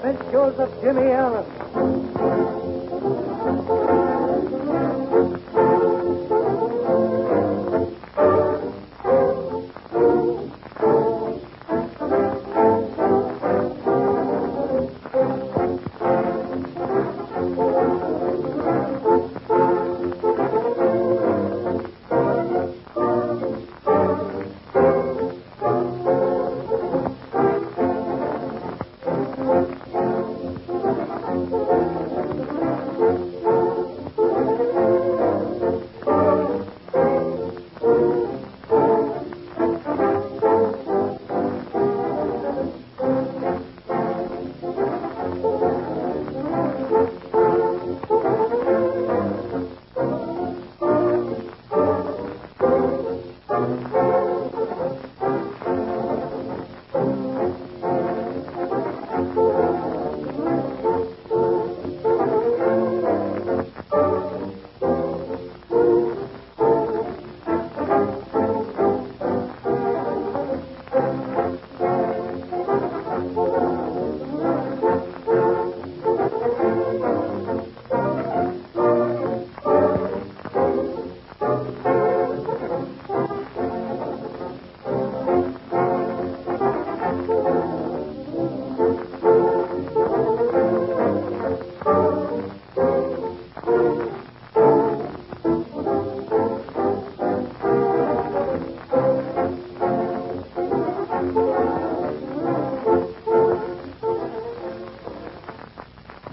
Adventures of Jimmy Allen.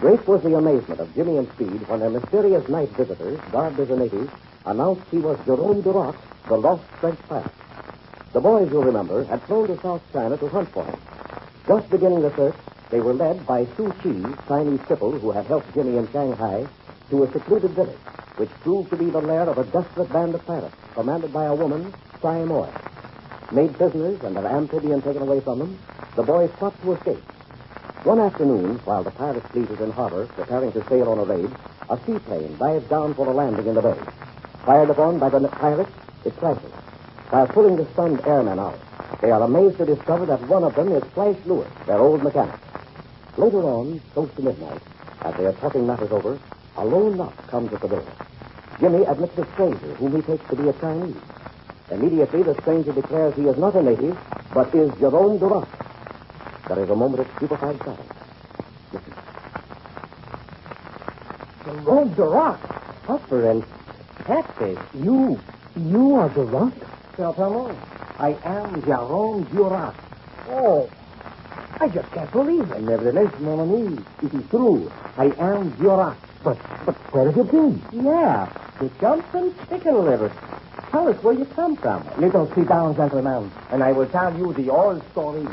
Great was the amazement of Jimmy and Speed when their mysterious night visitor, garbed as a native, announced he was Jerome Duroc, the lost French pirate. The boys, you'll remember, had flown to South China to hunt for him. Just beginning the search, they were led by Su Chi, Chinese cripple who had helped Jimmy in Shanghai, to a secluded village, which proved to be the lair of a desperate band of pirates, commanded by a woman, Sai Moy. Made prisoners and their amphibian taken away from them, the boys sought to escape. One afternoon, while the pirate fleet was in harbor, preparing to sail on a raid, a seaplane dives down for a landing in the bay. Fired upon by the pirates, it crashes. While pulling the stunned airmen out, they are amazed to discover that one of them is Flash Lewis, their old mechanic. Later on, close to midnight, as they are talking matters over, a lone knock comes at the door. Jimmy admits a stranger whom he takes to be a Chinese. Immediately, the stranger declares he is not a native, but is Jerome Duroc. There is a moment of stupefied silence. Listen. Jerome Duroc? Hopper and Catfish. You are Duroc? Certainly. I am Jerome Duroc. Oh, I just can't believe it. Nevertheless, mon ami, it is true. I am Duroc. But where have you been? Yeah, the Johnson chicken liver. Tell us where you come from. Little sit down, gentlemen, and I will tell you the old story.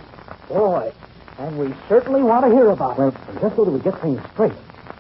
Boy, and we certainly want to hear about it. Well, just so that we get things straight,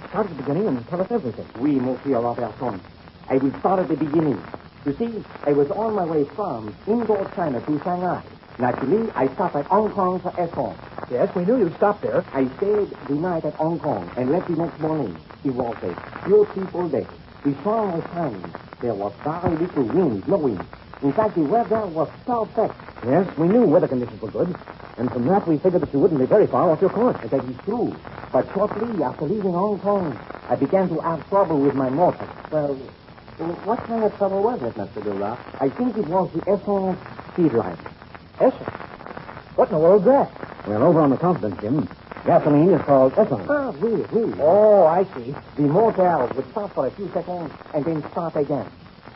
start at the beginning and tell us everything. Oui, Monsieur Robertson. I will start at the beginning. You see, I was on my way from indoor China to Shanghai. Naturally, I stopped at Hong Kong for Esson. Yes, we knew you'd stop there. I stayed the night at Hong Kong and left the next morning. It was a beautiful day. The sun was shining. There was very little wind blowing. In fact, the weather was perfect. Yes, we knew weather conditions were good. And from that, we figured that you wouldn't be very far off your course. That is true. But shortly after leaving Hong Kong, I began to have trouble with my motor. Well, what kind of trouble was it, Mr. Duroc? I think it was the Esson speed line. Esson? What in the world's that? Well, over on the continent, Jim, gasoline is called Esson. Ah, really? Oh, I see. The motor would stop for a few seconds and then start again.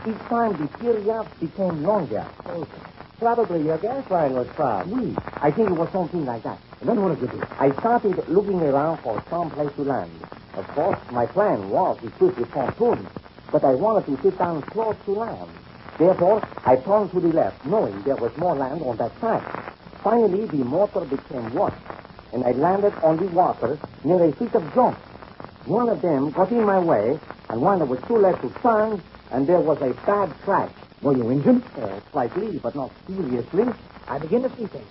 Each time the period became longer. Okay. Probably your gas line was clogged. Oui. I think it was something like that. And then what did you do? I started looking around for some place to land. Of course, my plan was to shoot with pontoon, but I wanted to sit down close to land. Therefore, I turned to the left, knowing there was more land on that side. Finally, the motor became wet, and I landed on the water near a fleet of junks. One of them got in my way, and when I was too late to turn, and there was a bad crash. Were you injured? Slightly, but not seriously. I begin to see things.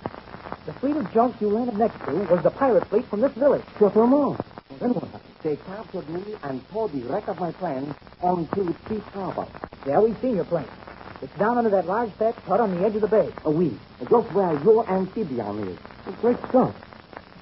The fleet of junks you landed next to was the pirate fleet from this village. Certainement. Then what happened? They captured me and towed the wreck of my plane onto Peace Harbor. Yeah, we've seen your plane. It's down under that large thatched hut on the edge of the bay. Oui, just where your amphibian is. Great stuff.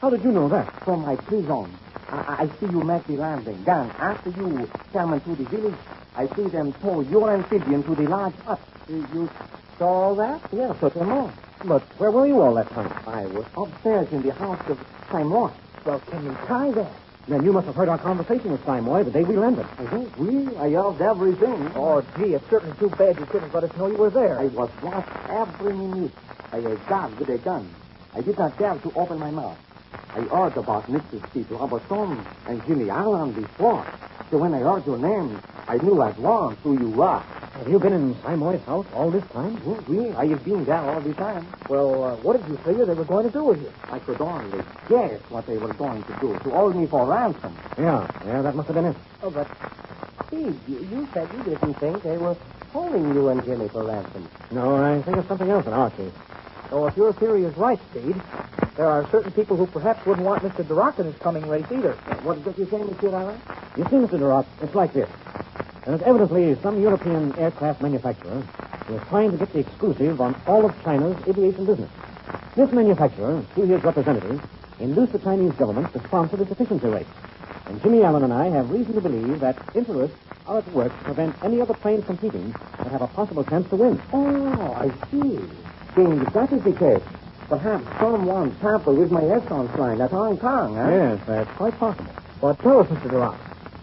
How did you know that? From my prison. I see you make the landing. Then, after you come into the village, I see them tow your amphibian to the large hut. You saw that? Yes, certainly. But where were you all that time? I was upstairs in the house of Simon. Well, can you try that? Then you must have heard our conversation with Simoy the day we landed. I heard everything. Oh, gee, it's certainly too bad you couldn't let us know you were there. I was watched every minute by a guard with a gun. I did not dare to open my mouth. I heard about Mr. Steve Robertson and Jimmy Allen before. So when I heard your name, I knew at once who you are. Have you been in Simoy's house all this time? I have been there all the time. Well, what did you figure they were going to do with you? I could only guess what they were going to do, to hold me for ransom. Yeah, that must have been it. Oh, but, Steve, you said you didn't think they were holding you and Jimmy for ransom. No, I think it's something else in our case. So if your theory is right, Speed, there are certain people who perhaps wouldn't want Mr. Duroc in his coming race either. What did you say, Monsieur Allen? You see, Mr. Duroc, it's like this. There is evidently some European aircraft manufacturer who is trying to get the exclusive on all of China's aviation business. This manufacturer, through his representative, induced the Chinese government to sponsor this efficiency race. And Jimmy Allen and I have reason to believe that interests are at work to prevent any other planes competing that have a possible chance to win. Oh, I see. Seeing if that is the case, perhaps someone tampered with my Essence line at Hong Kong, huh? Yes, that's quite possible. But tell us, Mr. Duroc,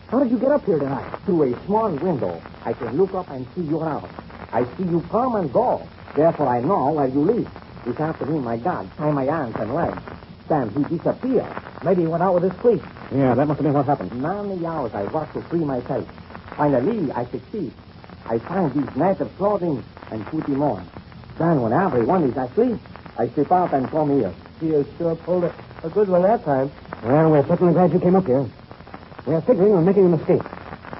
how did you get up here tonight? Through a small window. I can look up and see your house. I see you come and go. Therefore, I know where you live. This afternoon, my God, tie my arms and legs. Then he disappeared. Maybe he went out with his fleet. Yeah, that must have been what happened. Many hours I worked to free myself. Finally, I succeed. I find these native clothing and put him on. Then when everyone is asleep, I slip out and come here. You sure pulled a good one that time. Well, we're certainly glad you came up here. We're figuring on making an escape.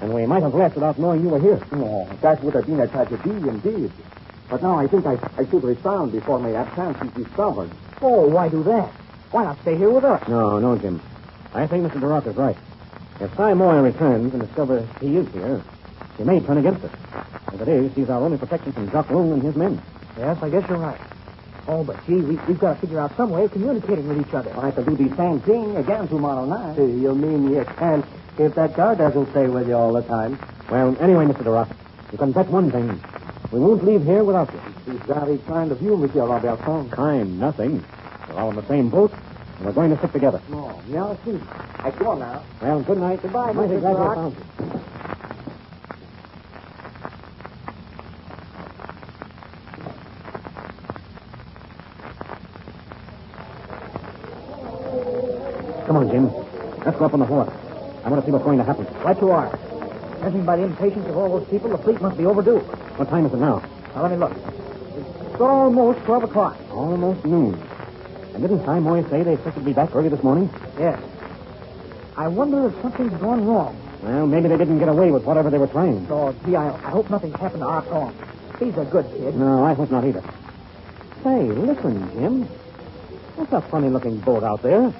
And we might have left without knowing you were here. No, that would have been a tragedy indeed. But now I think I should resound before my absence is discovered. Oh, why do that? Why not stay here with us? No, Jim. I think Mr. Duroc is right. If Simoy returns and discovers he is here, he may turn against us. As it is, he's our only protection from Jock Loon and his men. Yes, I guess you're right. Oh, but gee, we've got to figure out some way of communicating with each other. I can do the same thing again tomorrow night. You mean you can't if that guard doesn't stay with you all the time? Well, anyway, Mr. Duroc, you can bet one thing. We won't leave here without you. It's very kind of you, Monsieur Robertson. Kind, nothing. We're all in the same boat, and we're going to stick together. No, see. I go now. Well, good night. Goodbye, Mighty Mr. glad we Duroc. found you. Come on, Jim. Let's go up on the wharf. I want to see what's going to happen. Right you are. Judging by the impatience of all those people, the fleet must be overdue. What time is it now? Now, let me look. It's almost 12 o'clock. Almost noon. And didn't Simoy say they expected to be back early this morning? Yes. I wonder if something's gone wrong. Well, maybe they didn't get away with whatever they were trying. Oh, gee, I hope nothing happened to our Tom. He's a good kid. No, I hope not either. Say, listen, Jim. That's a funny-looking boat out there.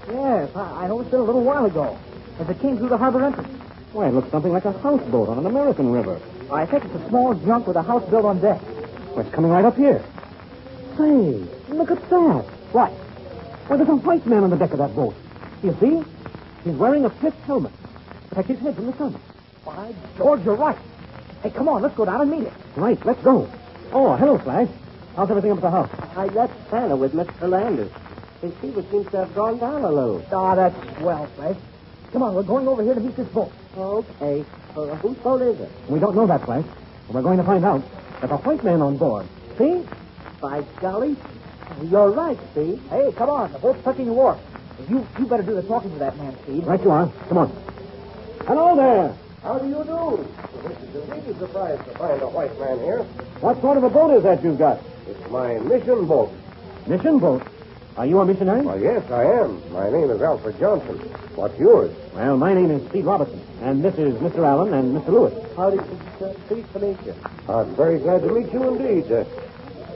Yes, I noticed it a little while ago, as it came through the harbor entrance. Why, it looks something like a houseboat on an American river. I think it's a small junk with a house built on deck. Well, it's coming right up here. Say, look at that. What? Well, there's a white man on the deck of that boat. You see? He's wearing a pith helmet. Protect his head from the sun. By George, you're right. Hey, come on, let's go down and meet him. Right, let's go. Oh, hello, Flash. How's everything up at the house? I left Santa with Mr. Landers. His fever seems to have gone down a little. Ah, that's swell, Flash. Come on, we're going over here to meet this boat. Okay. Whose boat is it? We don't know that, Flash. But we're going to find out. There's a white man on board. See? By golly. You're right, Steve. Hey, come on. The boat's touching the wharf. You better do the talking to that man, Steve. Right you are. Come on. Hello there. How do you do? This is indeed a surprise to find a white man here. What sort of a boat is that you've got? It's my mission boat. Mission boat? Are you a missionary? Well, yes, I am. My name is Alfred Johnson. What's yours? Well, my name is Steve Robertson, and this is Mr. Allen and Mr. Lewis. Howdy, pleased to meet you. I'm very glad to meet you indeed.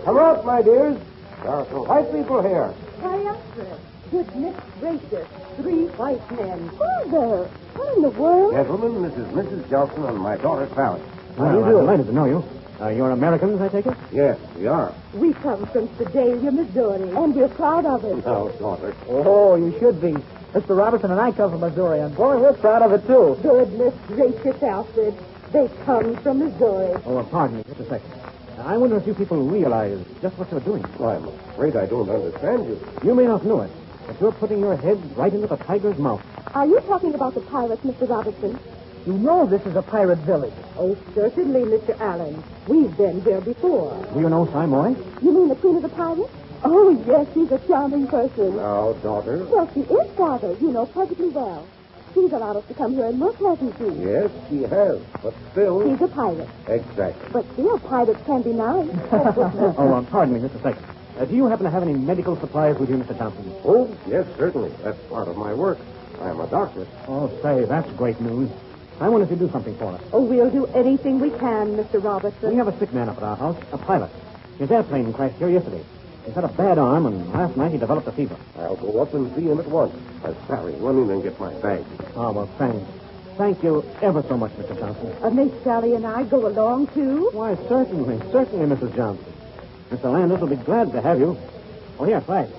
Come out, my dears. There are some white people here. Hurry up, sir. Goodness gracious. 3 white men. Who's there? What in the world? Gentlemen, this is Mrs. Johnson and my daughter, Sally. How do you do? Delighted to know you. You're Americans, I take it? Yes, we are. We come from Sedalia, Missouri, and we're proud of it. Now, daughter. Oh, you should be. Mr. Robertson and I come from Missouri, and boy, we're proud of it, too. Goodness gracious, Alfred. They come from Missouri. Oh, pardon me, just a second. I wonder if you people realize just what you're doing. Well, I'm afraid I don't understand you. You may not know it, but you're putting your head right into the tiger's mouth. Are you talking about the pirates, Mr. Robertson? You know this is a pirate village. Oh, certainly, Mr. Allen. We've been here before. Do you know Simoy? You mean the Queen of the Pirates? Oh, yes, she's a charming person. Now, daughter. Well, she is, Father. You know perfectly well. She's allowed us to come here and look, hasn't she? Yes, she has, but still... She's a pirate. Exactly. But still, pirates can be nice. Pardon me, just a second. Do you happen to have any medical supplies with you, Mr. Johnson? Oh, yes, certainly. That's part of my work. I am a doctor. Oh, say, that's great news. I wanted to do something for us. Oh, we'll do anything we can, Mr. Robertson. We have a sick man up at our house, a pilot. His airplane crashed here yesterday. He's had a bad arm, and last night he developed a fever. I'll go up and see him at once. Sally, run in and get my bag. Oh, well, thanks. Thank you ever so much, Mr. Johnson. Miss Sally and I go along, too? Why, certainly, Mrs. Johnson. Mr. Landis will be glad to have you. Oh, here, Flag.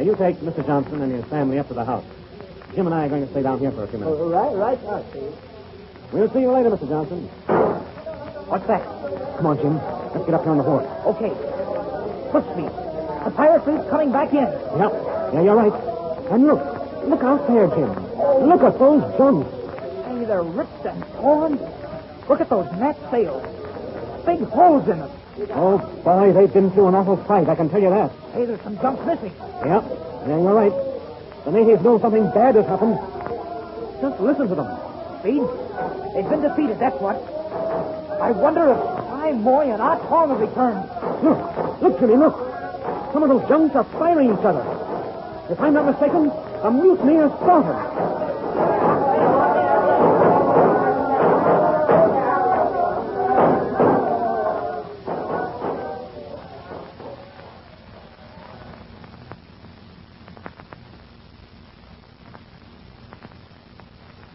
You take Mr. Johnson and his family up to the house. Jim and I are going to stay down here for a few minutes. Right, Steve. We'll see you later, Mr. Johnson. What's that? Come on, Jim. Let's get up here on the horse. Okay. Footsteps. The pirate fleet's coming back in. Yeah, you're right. And look out there, Jim. Look at those junks. Hey, they're ripped and torn. Look at those net sails. Big holes in them. Oh, boy, they've been through an awful fight, I can tell you that. Hey, there's some junks missing. Yeah, you're right. The natives know something bad has happened. Just listen to them. Speed? They've been defeated, that's what. I wonder if Moy and Ah Tong have returned. Look, Jimmy, look. Some of those junks are firing each other. If I'm not mistaken, a mutiny has started.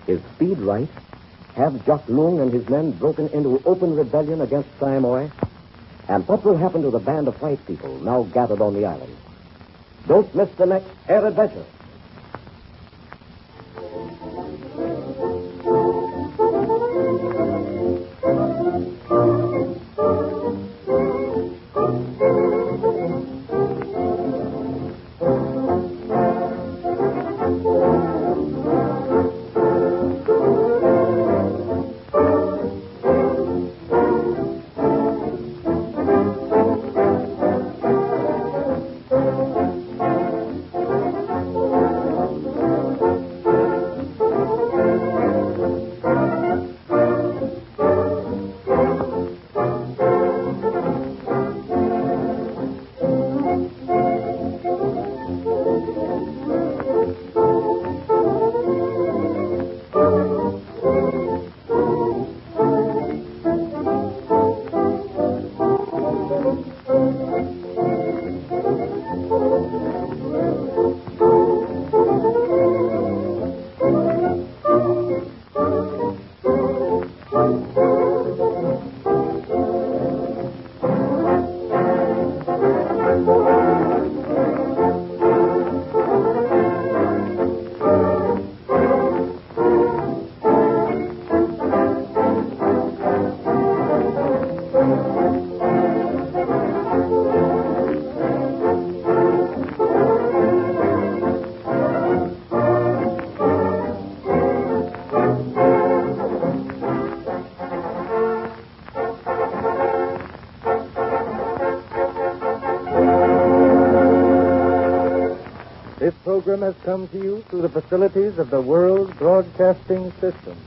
Is Speed right? Have Jock Lung and his men broken into open rebellion against Samoy? And what will happen to the band of white people now gathered on the island? Don't miss the next air adventure. This program has come to you through the facilities of the World Broadcasting System.